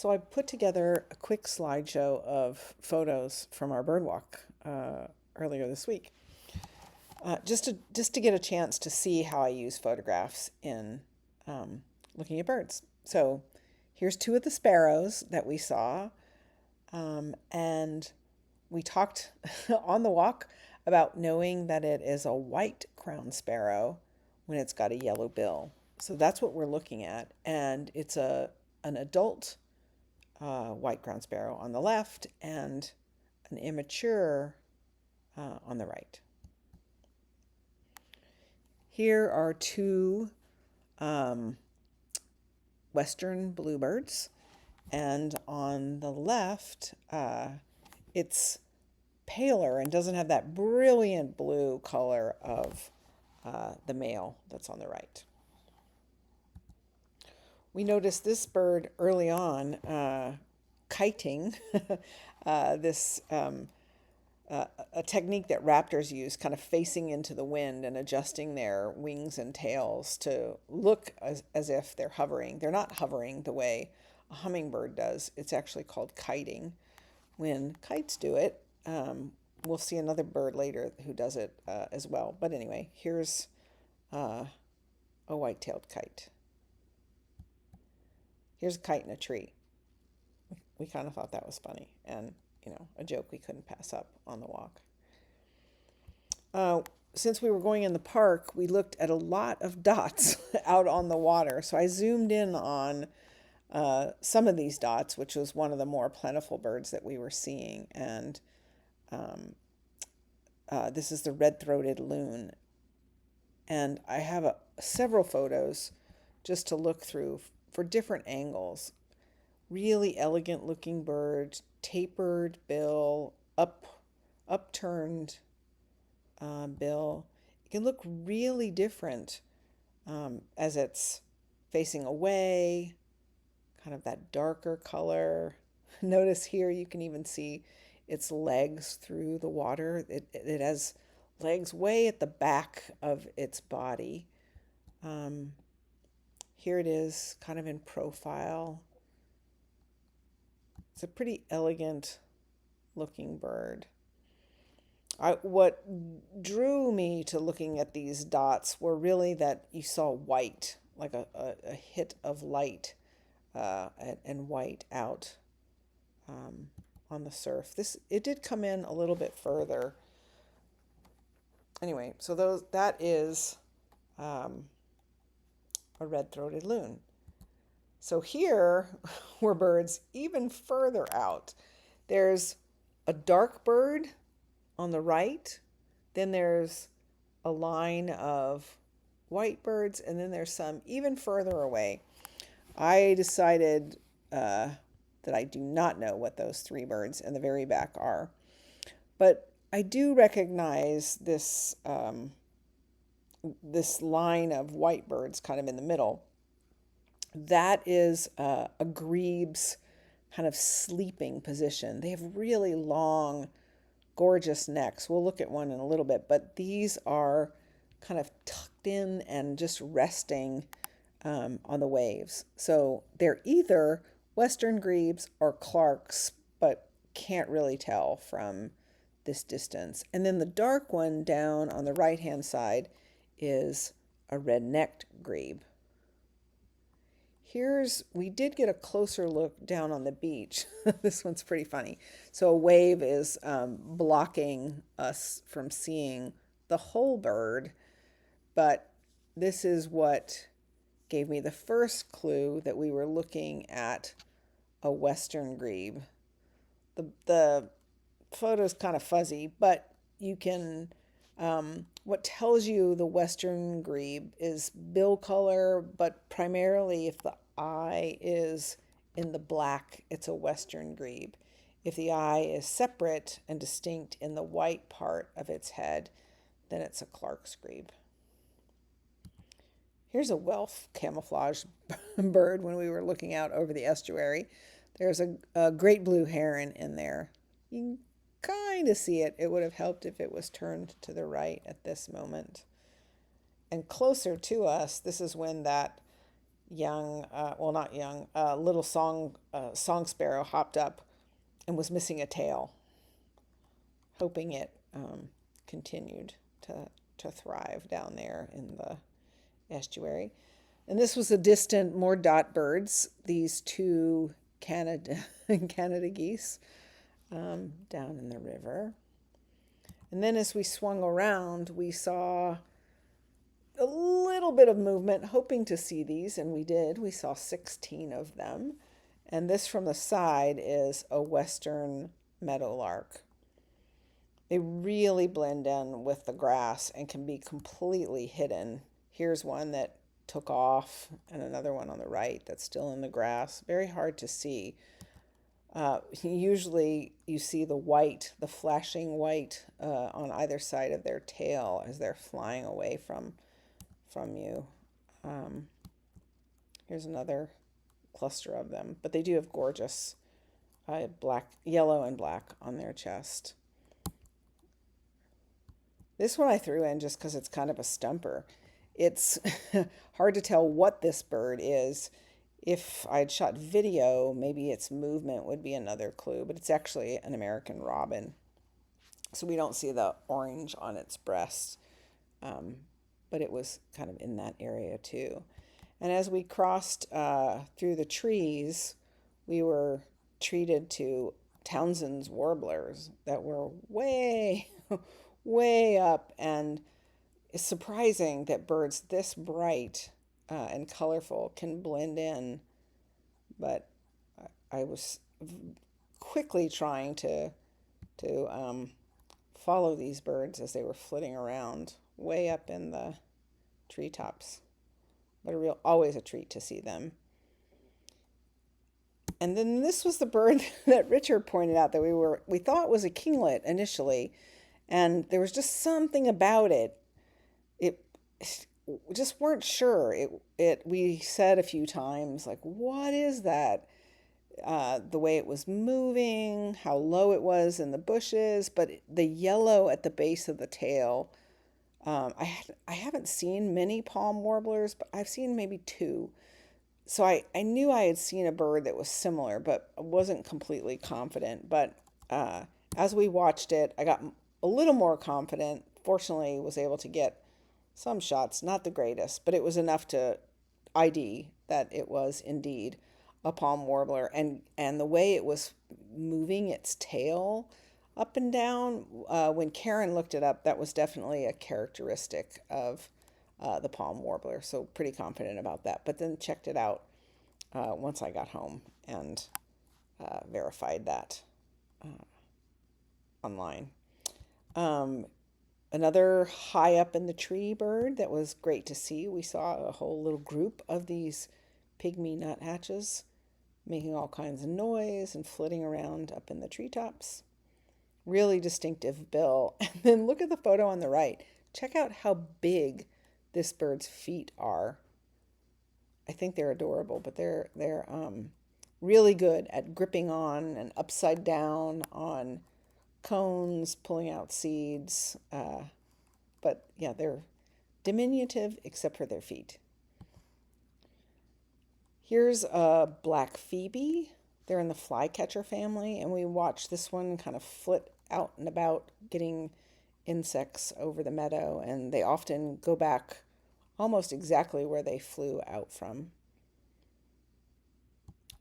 So I put together a quick slideshow of photos from our bird walk earlier this week, just to get a chance to see how I use photographs in looking at birds. So here's two of the sparrows that we saw, and we talked on the walk about knowing that it is a white crowned sparrow when it's got a yellow bill. So that's what we're looking at, and it's an adult white ground sparrow on the left and an immature on the right. Here are two um, western bluebirds, and on the left, it's paler and doesn't have that brilliant blue color of the male that's on the right. We noticed this bird early on kiting, this a technique that raptors use, kind of facing into the wind and adjusting their wings and tails to look as if they're hovering. They're not hovering the way a hummingbird does. It's actually called kiting. When kites do it, we'll see another bird later who does it as well. But anyway, here's a white-tailed kite. Here's a kite in a tree. We kind of thought that was funny and, a joke we couldn't pass up on the walk. Since we were going in the park, we looked at a lot of dots out on the water. So I zoomed in on some of these dots, which was one of the more plentiful birds that we were seeing. And this is the red-throated loon. And I have several photos just to look through for different angles. Really elegant looking bird, tapered bill, upturned bill. It can look really different as it's facing away, kind of that darker color. Notice here you can even see its legs through the water. It has legs way at the back of its body. Here it is, kind of in profile. It's a pretty elegant looking bird. What drew me to looking at these dots were really that you saw white, like a hit of light and white out on the surf. It did come in a little bit further. Anyway, so that is a red-throated loon. So here were birds even further out. There's a dark bird on the right, then there's a line of white birds, and then there's some even further away. I decided that I do not know what those three birds in the very back are, but I do recognize this this line of white birds kind of in the middle. That is a grebe's kind of sleeping position. They have really long, gorgeous necks. We'll look at one in a little bit, but these are kind of tucked in and just resting on the waves. So they're either Western grebes or Clarks, but can't really tell from this distance. And then the dark one down on the right-hand side is a red-necked grebe. We did get a closer look down on the beach. This one's pretty funny. So a wave is blocking us from seeing the whole bird, but this is what gave me the first clue that we were looking at a western grebe. The photo's kind of fuzzy, but you can, what tells you the western grebe is bill color, but primarily if the eye is in the black, it's a western grebe. If the eye is separate and distinct in the white part of its head, then it's a Clark's grebe. Here's a Welf camouflage bird when we were looking out over the estuary. There's a great blue heron in there. You can kind of see it. It would have helped if it was turned to the right at this moment. And closer to us, this is when that young, well, not young, little song sparrow hopped up and was missing a tail, hoping it continued to thrive down there in the estuary. And this was the distant, more dot birds, these two Canada Canada geese down in the river. And then as we swung around, we saw a little bit of movement, hoping to see these, and we did. We saw 16 of them. And this from the side is a western meadowlark. They really blend in with the grass and can be completely hidden. Here's one that took off, and another one on the right that's still in the grass. Very hard to see. Usually you see the white, the flashing white on either side of their tail as they're flying away from you. Um, Here's another cluster of them, but they do have gorgeous black, yellow and black on their chest. This one I threw in just because it's kind of a stumper. It's hard to tell what this bird is. If I'd shot video, maybe its movement would be another clue, but it's actually an American robin. So we don't see the orange on its breast, but it was kind of in that area too. And as we crossed through the trees, we were treated to Townsend's warblers that were way, way up. And it's surprising that birds this bright and colorful can blend in. But I was quickly trying to follow these birds as they were flitting around way up in the treetops. But always a treat to see them. And then this was the bird that Richard pointed out that we thought was a kinglet initially, and there was just something about it. It we just weren't sure. We said a few times like, what is that? The way it was moving, how low it was in the bushes, but the yellow at the base of the tail. I haven't seen many palm warblers, but I've seen maybe two. So I knew I had seen a bird that was similar, but I wasn't completely confident. But as we watched it, I got a little more confident. Fortunately, was able to get some shots, not the greatest, but it was enough to ID that it was indeed a palm warbler. And the way it was moving its tail up and down, when Karen looked it up, that was definitely a characteristic of the palm warbler. So pretty confident about that. But then checked it out once I got home and verified that online. Another high up in the tree bird that was great to see. We saw a whole little group of these pygmy nuthatches making all kinds of noise and flitting around up in the treetops. Really distinctive bill. And then look at the photo on the right. Check out how big this bird's feet are. I think they're adorable, but they're really good at gripping on and upside down on cones, pulling out seeds. But yeah, they're diminutive except for their feet. Here's a black phoebe. They're in the flycatcher family, and we watched this one kind of flit out and about getting insects over the meadow, and they often go back almost exactly where they flew out from.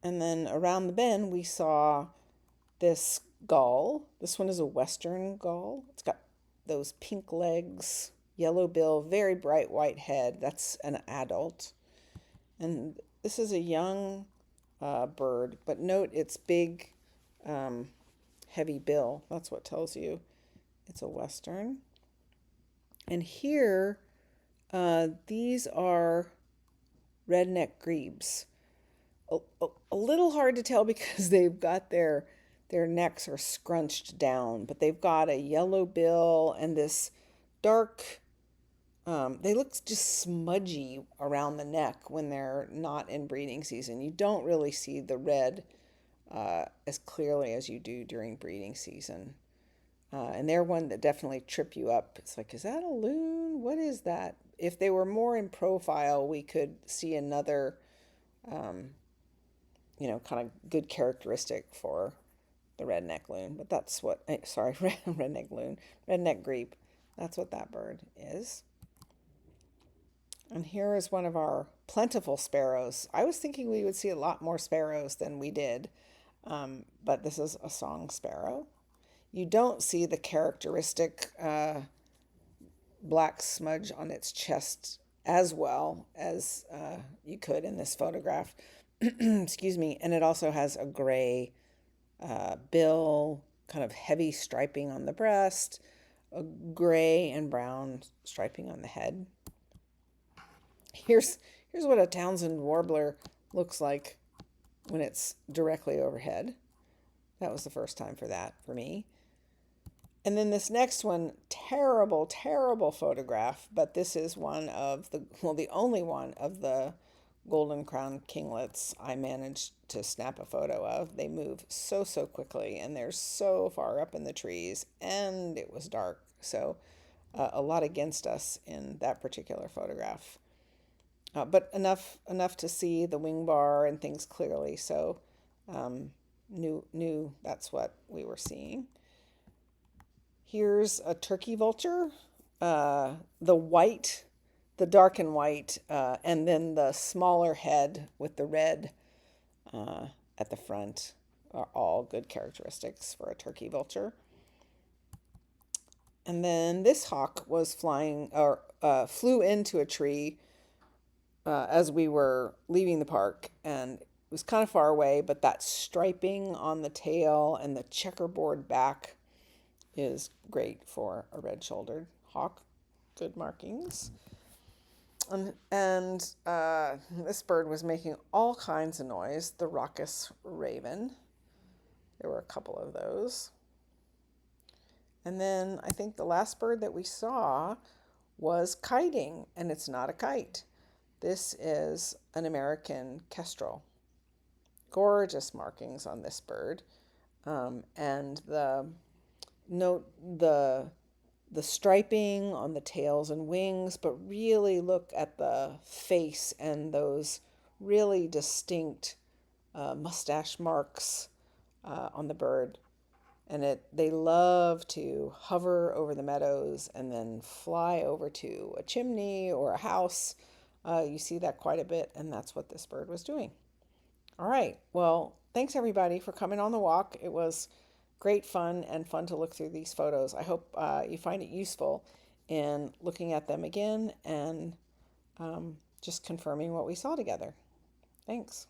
And then around the bend, we saw this gull. This one is a western gull. It's got those pink legs, yellow bill, very bright white head. That's an adult. And this is a young bird, but note its big, heavy bill. That's what tells you it's a western. And here, these are redneck grebes. A little hard to tell because they've got their necks are scrunched down, but they've got a yellow bill and this dark, they look just smudgy around the neck when they're not in breeding season. You don't really see the red as clearly as you do during breeding season. And they're one that definitely trip you up. It's like, is that a loon? What is that? If they were more in profile, we could see another kind of good characteristic for the redneck loon. But that's what, sorry, redneck loon, redneck grebe. That's what that bird is. And here is one of our plentiful sparrows. I was thinking we would see a lot more sparrows than we did, but this is a song sparrow. You don't see the characteristic black smudge on its chest as well as you could in this photograph. Excuse me. And it also has a gray bill, kind of heavy striping on the breast, a gray and brown striping on the head. Here's what a Townsend warbler looks like when it's directly overhead. That was the first time for that for me. And then this next one, terrible, terrible photograph, but this is one of the only one of the golden crown kinglets I managed to snap a photo of. They move so, so quickly, and they're so far up in the trees, and it was dark. So a lot against us in that particular photograph. But enough to see the wing bar and things clearly. So knew that's what we were seeing. Here's a turkey vulture, the white, the dark and white, and then the smaller head with the red at the front are all good characteristics for a turkey vulture. And then this hawk was flying or flew into a tree as we were leaving the park, and it was kind of far away, but that striping on the tail and the checkerboard back is great for a red-shouldered hawk. Good markings. And this bird was making all kinds of noise, the raucous raven. There were a couple of those. And then I think the last bird that we saw was kiting, and it's not a kite. This is an American kestrel. Gorgeous markings on this bird. And note the striping on the tails and wings, but really look at the face and those really distinct mustache marks on the bird. And they love to hover over the meadows and then fly over to a chimney or a house. You see that quite a bit, and that's what this bird was doing. All right. Well, thanks everybody for coming on the walk. It was great fun and fun to look through these photos. I hope you find it useful in looking at them again and just confirming what we saw together. Thanks.